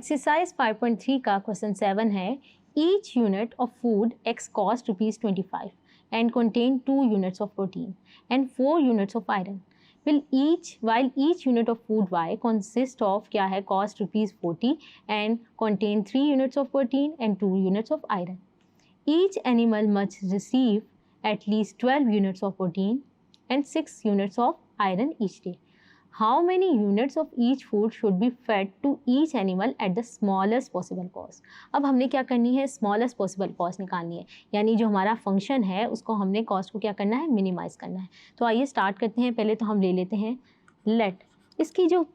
Exercise 5.3 का question 7 है, each unit of food x cost ₹25 and contain 2 units of protein and 4 units of iron. While each unit of food y consists of क्या है cost ₹40 and contain 3 units of protein and 2 units of iron. Each animal must receive at least 12 units of protein and 6 units of iron each day. How many units of each food should be fed to each animal at the smallest possible cost? अब हमने क्या करनी है, smallest possible cost निकालनी है, यानी जो हमारा फंक्शन है उसको हमने कॉस्ट को क्या करना है, मिनिमाइज़ करना है। तो आइए स्टार्ट करते हैं। पहले तो हम ले लेते हैं लेट, इसकी जो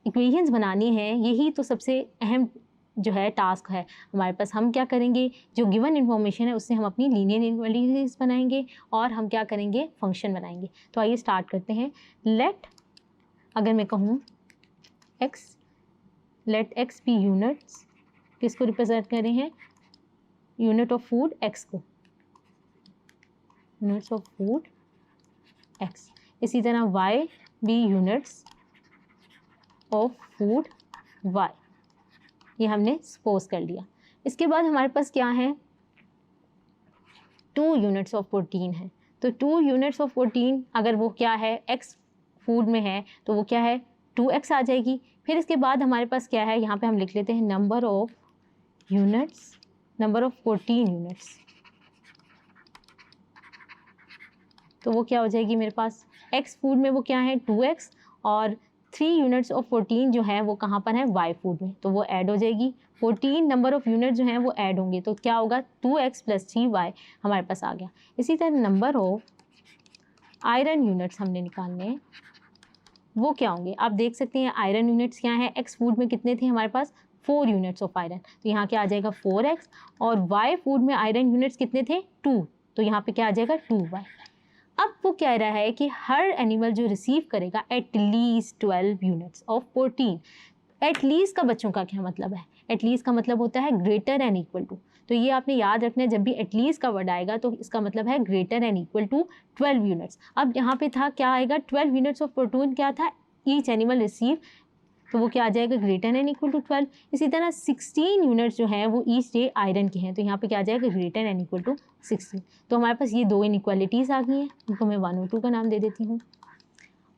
इक्वेशंस बनानी है यही तो सबसे अहम जो है टास्क है हमारे पास। हम क्या करेंगे, जो गिवन इन्फॉर्मेशन है उससे हम अपनी लीनियर इक्वेलिटीज बनाएंगे और हम क्या करेंगे, फंक्शन बनाएंगे। तो आइए स्टार्ट करते हैं। लेट, अगर मैं कहूँ x, let x be units, किसको रिप्रेजेंट कर रहे हैं, यूनिट ऑफ फूड x को, यूनिट्स ऑफ फूड x। इसी तरह y be units of food y, ये हमने सपोज कर लिया। इसके बाद हमारे पास क्या है, 2 यूनिट्स ऑफ प्रोटीन है। तो 2 यूनिट्स ऑफ प्रोटीन अगर वो क्या है, x फूड में है तो वो क्या है 2x आ जाएगी। फिर इसके बाद हमारे पास क्या है, यहाँ पे हम लिख लेते हैं number of units, number of protein units. तो वो क्या हो जाएगी मेरे पास, x फूड में वो क्या है 2x और 3 यूनिट्स ऑफ प्रोटीन जो है वो कहाँ पर है, y फूड में, तो वो ऐड हो जाएगी। 14 नंबर ऑफ यूनिट जो हैं वो ऐड होंगे, तो क्या होगा 2x + 3y हमारे पास आ गया। इसी तरह नंबर ऑफ आयरन यूनिट्स हमने निकालने हैं, वो क्या होंगे, आप देख सकते हैं आयरन यूनिट्स क्या हैं, x फूड में कितने थे हमारे पास 4 यूनिट्स ऑफ आयरन, तो यहाँ क्या आ जाएगा 4x, और y फूड में आयरन यूनिट्स कितने थे 2, तो यहाँ पे क्या आ जाएगा 2y। अब वो कह रहा है कि हर एनिमल जो रिसीव करेगा at least 12 units of protein. At least का बच्चों का क्या मतलब है, एटलीस्ट का मतलब होता है ग्रेटर एंड इक्वल टू। तो ये आपने याद रखना है, जब भी एटलीस्ट का वर्ड आएगा तो इसका मतलब है greater and equal to 12 units. अब यहाँ पे था क्या आएगा, 12 यूनिट्स ऑफ प्रोटीन क्या था, ईच एनिमल रिसीव, तो वो क्या आ जाएगा ग्रेटर एंड इक्वल टू 12। इसी तरह 16 यूनिट्स जो हैं वो ईच डे आयरन के हैं, तो यहाँ पे क्या आ जाएगा ग्रेटर एंड इक्वल टू 16। तो हमारे पास ये 2 इनइक्वालिटीज़ आ गई हैं, उनको मैं 1 और 2 का नाम दे देती हूँ।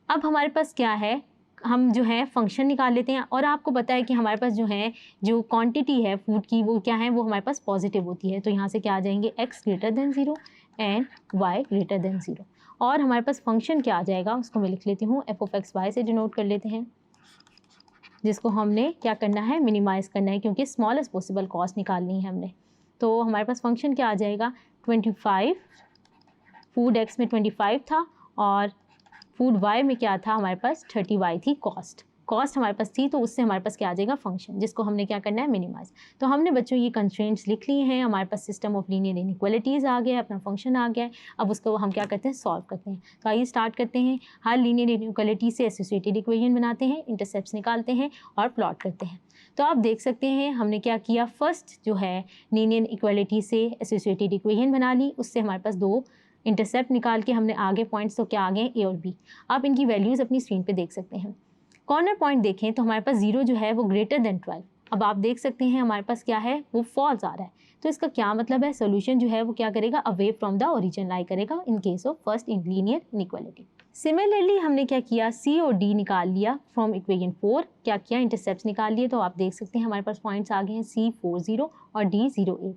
अब हमारे पास क्या है, हम जो है फंक्शन निकाल लेते हैं, और आपको पता है कि हमारे पास जो है जो क्वांटिटी है फूड की वो क्या है, वो हमारे पास पॉजिटिव होती है। तो यहाँ से क्या आ जाएंगे x greater than 0 and y greater than 0, और हमारे पास फंक्शन क्या आ जाएगा उसको मैं लिख लेती हूँ f(x) से डिनोट कर लेते हैं, जिसको हमने क्या करना है, मिनिमाइज़ करना है, क्योंकि स्मॉलेस्ट पॉसिबल कॉस्ट निकालनी है हमने। तो हमारे पास फंक्शन क्या आ जाएगा 25, फूड x में 25 था और फूड y में क्या था हमारे पास 30y थी कॉस्ट हमारे पास थी, तो उससे हमारे पास क्या आ जाएगा फंक्शन, जिसको हमने क्या करना है मिनिमाइज। तो हमने बच्चों ये कंस्ट्रेंट्स लिख लिए हैं, हमारे पास सिस्टम ऑफ लीनियर इनइक्वालिटीज़ आ गया, अपना फंक्शन आ गया है। अब उसको हम क्या करते हैं, सॉल्व करते हैं। तो आइए स्टार्ट करते हैं। हर लीनियर इनइक्वालिटी से एसोसिएटेड इक्वेशन बनाते हैं, इंटरसेप्ट्स निकालते हैं और प्लॉट करते हैं। तो आप देख सकते हैं हमने क्या किया, फर्स्ट जो है लीनियर इक्वालिटी से एसोसिएटेड इक्वेशन बना ली, उससे हमारे पास 2 इंटरसेप्ट निकाल के हमने आगे पॉइंट्स तो क्या आ गए ए और बी। आप इनकी वैल्यूज़ अपनी स्क्रीन पे देख सकते हैं। कॉर्नर पॉइंट देखें तो हमारे पास 0 जो है वो ग्रेटर देन 12। अब आप देख सकते हैं हमारे पास क्या है, वो फॉल्स आ रहा है। तो इसका क्या मतलब है, सोल्यूशन जो है वो क्या करेगा, अवे फ्रॉम द ओरिजिन लाई करेगा इन case of first in linear inequality. Similarly हमने क्या किया, सी और डी निकाल लिया फ्रॉम इक्वेशन 4। क्या किया, इंटरसेप्ट्स निकाल लिए। तो आप देख सकते हैं हमारे पास पॉइंट्स आ गए हैं सी 40 और डी 08।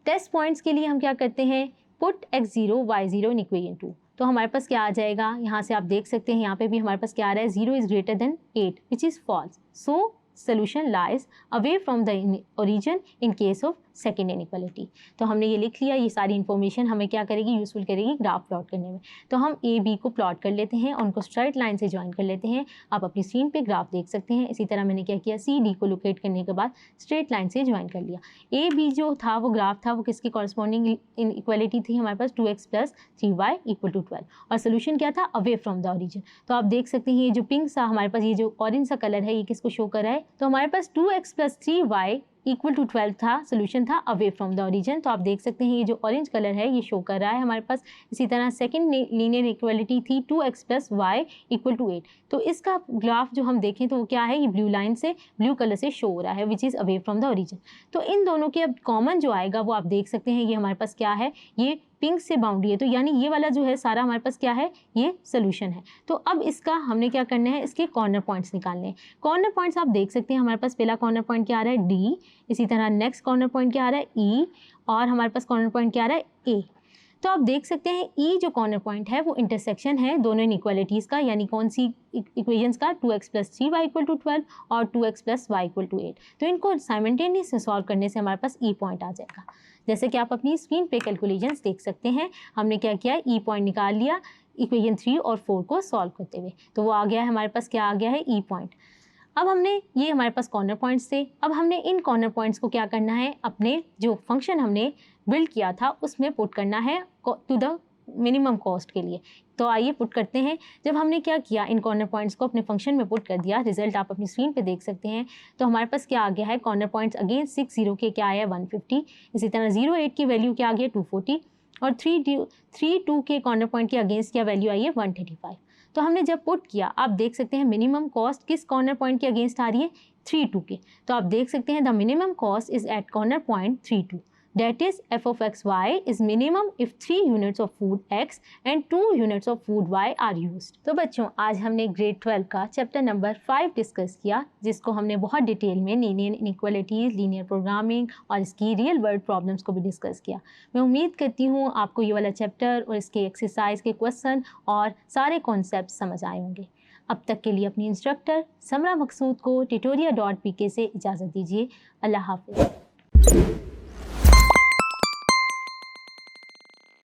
टेस्ट पॉइंट्स के लिए हम क्या करते हैं, put x0 y0 in equation 2। तो हमारे पास क्या आ जाएगा, यहाँ से आप देख सकते हैं यहाँ पे भी हमारे पास क्या आ रहा है, 0 is greater than 8 which is false. So solution lies away from the origin in case of second inequality. तो हमने ये लिख लिया, ये सारी इन्फॉर्मेशन हमें क्या करेगी, यूजफुल करेगी ग्राफ प्लॉट करने में। तो हम ए बी को प्लॉट कर लेते हैं और उनको स्ट्राइट लाइन से ज्वाइन कर लेते हैं। आप अपनी स्क्रीन पे ग्राफ देख सकते हैं। इसी तरह मैंने क्या किया, सी डी को लोकेट करने के बाद स्ट्रेट लाइन से ज्वाइन कर लिया। ए बी जो था वो ग्राफ था वो किसकी कॉरस्पॉन्डिंग इन इक्वालिटी थी, हमारे पास 2x + 3y = 12, और सोल्यूशन क्या था, अवे फ्रॉम द ओरिजिन। तो आप देख सकते हैं ये जो पिंक सा हमारे पास, ये जो ऑरेंज सा कलर है, ये किसको शो कर रहा है, तो हमारे पास 2x + 3y इक्वल टू 12 था, सोल्यूशन था अवे फ्रॉम द ओरिजिन। तो आप देख सकते हैं ये जो ऑरेंज कलर है ये शो कर रहा है हमारे पास। इसी तरह सेकंड लीनियर इक्वालिटी थी 2x plus Y equal to 8। तो इसका ग्राफ जो हम देखें तो वो क्या है, ये ब्लू लाइन से ब्लू कलर से शो हो रहा है which is away from the origin. तो इन दोनों के अब कॉमन जो आएगा वो आप देख सकते हैं, ये हमारे पास क्या है, ये पिंक से बाउंड्री है। तो यानी ये वाला जो है सारा हमारे पास क्या है, ये सोल्यूशन है। तो अब इसका हमने क्या करना है, इसके कॉर्नर पॉइंट्स निकालने हैं। कॉर्नर पॉइंट्स आप देख सकते हैं हमारे पास पहला कॉर्नर पॉइंट क्या आ रहा है डी, इसी तरह नेक्स्ट कॉर्नर पॉइंट क्या आ रहा है ई, और हमारे पास कॉर्नर पॉइंट क्या आ रहा है ए। तो आप देख सकते हैं ई जो कॉर्नर पॉइंट है वो इंटरसेक्शन है दोनों इनइक्वालिटीज़ का, यानी कौन सी इक्वेशंस का, 2x plus 3y equal to 12 और 2x plus Y equal to 8। तो इनको साइमल्टेनियस सॉल्व करने से हमारे पास ई पॉइंट आ जाएगा। जैसे कि आप अपनी स्क्रीन पे कैलकुलेशंस देख सकते हैं, हमने क्या किया, ई पॉइंट निकाल लिया इक्वेशन 3 और 4 को सॉल्व करते हुए। तो वो आ गया है हमारे पास, क्या आ गया है, ई पॉइंट। अब हमने ये हमारे पास कॉर्नर पॉइंट्स थे, अब हमने इन कॉर्नर पॉइंट्स को क्या करना है, अपने जो फंक्शन हमने बिल्ड किया था उसमें पुट करना है टू द मिनिमम कॉस्ट के लिए। तो आइए पुट करते हैं। जब हमने क्या किया, इन कॉर्नर पॉइंट्स को अपने फंक्शन में पुट कर दिया, रिजल्ट आप अपनी स्क्रीन पे देख सकते हैं। तो हमारे पास क्या आ गया है, कॉर्नर पॉइंट्स अगेन 6 0 के क्या आया 150, इसी तरह 0 8 की वैल्यू क्या आ गई 240, और 3 2 के कॉर्नर पॉइंट के अगेंस्ट क्या वैल्यू आई है 135। तो हमने जब पुट किया, आप देख सकते हैं मिनिमम कॉस्ट किस कॉर्नर पॉइंट के अगेंस्ट आ रही है, 3 2 के। तो आप देख सकते हैं the minimum cost is at corner point 3 2, that is f of x y is minimum if 3 units of food x and 2 units of food y are used। तो बच्चों आज हमने ग्रेड 12 का चैप्टर नंबर 5 डिस्कस किया, जिसको हमने बहुत detail में लीनियर इनइक्वालिटीज़, लीनियर प्रोग्रामिंग और इसकी रियल वर्ल्ड प्रॉब्लम्स को भी डिस्कस किया। मैं उम्मीद करती हूँ आपको ये वाला चैप्टर और इसके एक्सरसाइज के क्वेश्चन और सारे कॉन्सेप्ट समझ आए होंगे। अब तक के लिए अपनी इंस्ट्रक्टर समरा मकसूद को tutoria.pk से इजाज़त दीजिए। अल्लाह हाफ़िज़।